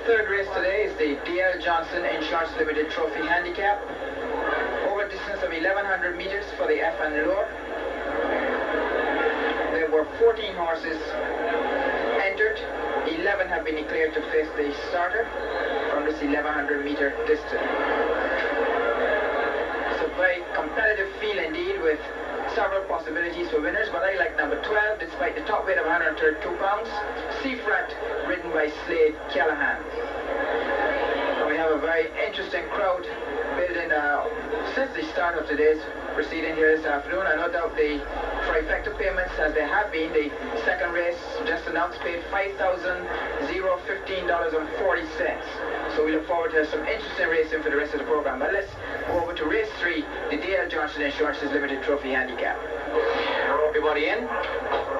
third race today is the D.L. Johnson Insurance Limited Trophy Handicap. Over a distance of 1,100 meters for the F and lower. There were 14 horses entered. 11 have been declared to face the starter from this 1,100 meter distance. It's a very competitive field indeed, with several possibilities for winners, but I like number 12 despite the top weight of 132 pounds. Seafront, ridden by Slade Callaghan. And we have a very interesting crowd building since the start of today's proceeding here this afternoon. I no doubt the trifecta payments, as they have been, the second race just announced paid $5,015.40. So we look forward to some interesting racing for the rest of the program. But let's go over to race 3, the D.L. Johnson Insurance's Limited Trophy Handicap. Everybody in?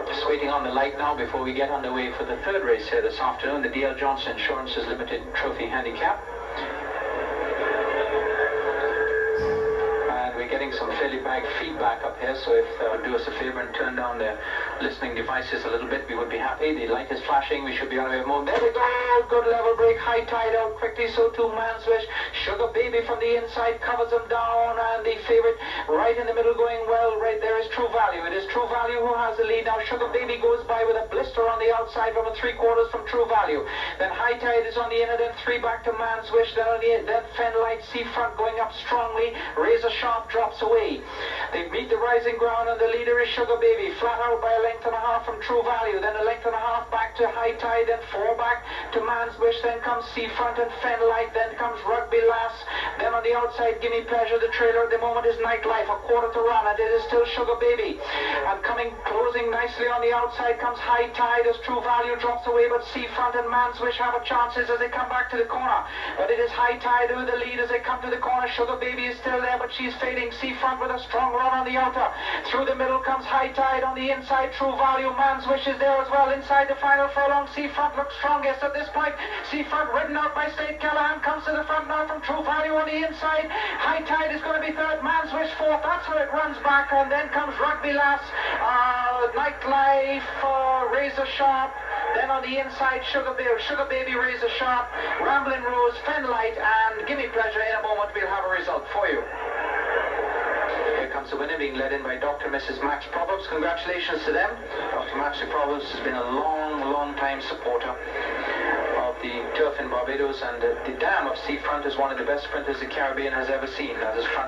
Just waiting on the light now before we get underway for the third race here this afternoon, the D.L. Johnson Insurance's Limited Trophy Handicap. We're getting some fairly bad feedback up here, so if they would do us a favor and turn down their listening devices a little bit, we would be happy. The light is flashing, we should be on our way home. There we go, good level break, high tide out quickly, so too Manswish. Sugar Baby from the inside covers them down, and the favorite right in the middle going well, right there is True Value. It is True Value who has the lead. Now Sugar Baby goes by with a blister on the outside from a 3/4 from True Value. Then High Tide is on the inner, then 3 back to Manswish, then Fenlight, Seafront going up strongly, Razor Sharp drops away. They meet the rising ground, and the leader is Sugar Baby, flat out by a length and a half from True Value, then a length and a half back to High Tide, then 4 back to Manswish, then comes Seafront and Fenlight, then comes Rugby Lass, then on the outside Gimme Pleasure. The trailer at the moment is Nightlife, a 1/4 to run, and it is still Sugar Baby. And closing nicely on the outside comes High Tide as True Value drops away, but Seafront and Manswish have a chances as they come back to the corner. But it is High Tide who the lead as they come to the corner. Sugar Baby is still there, but she's fading. Seafront with a strong run on the outer. Through the middle comes High Tide. On the inside, True Value. Manswish is there as well. Inside the final furlong, Seafront looks strongest at this point. Seafront ridden out by Slade Callaghan comes to the front now from True Value on the inside. High Tide is going to be third. Manswish fourth. That's where it runs back, and then comes Rugby Lass, Nightlife, Razor Sharp. Then on the inside, Sugar Baby, Razor Sharp, Ramblin' Rose, Fenlight, and Gimme Pleasure. In a moment, we'll have a result for you. Here comes the winner, being led in by Dr. and Mrs. Max Proverbs. Congratulations to them. Dr. Max Proverbs has been a long time supporter of the turf in Barbados, and the dam of Seafront is one of the best sprinters the Caribbean has ever seen. That is Front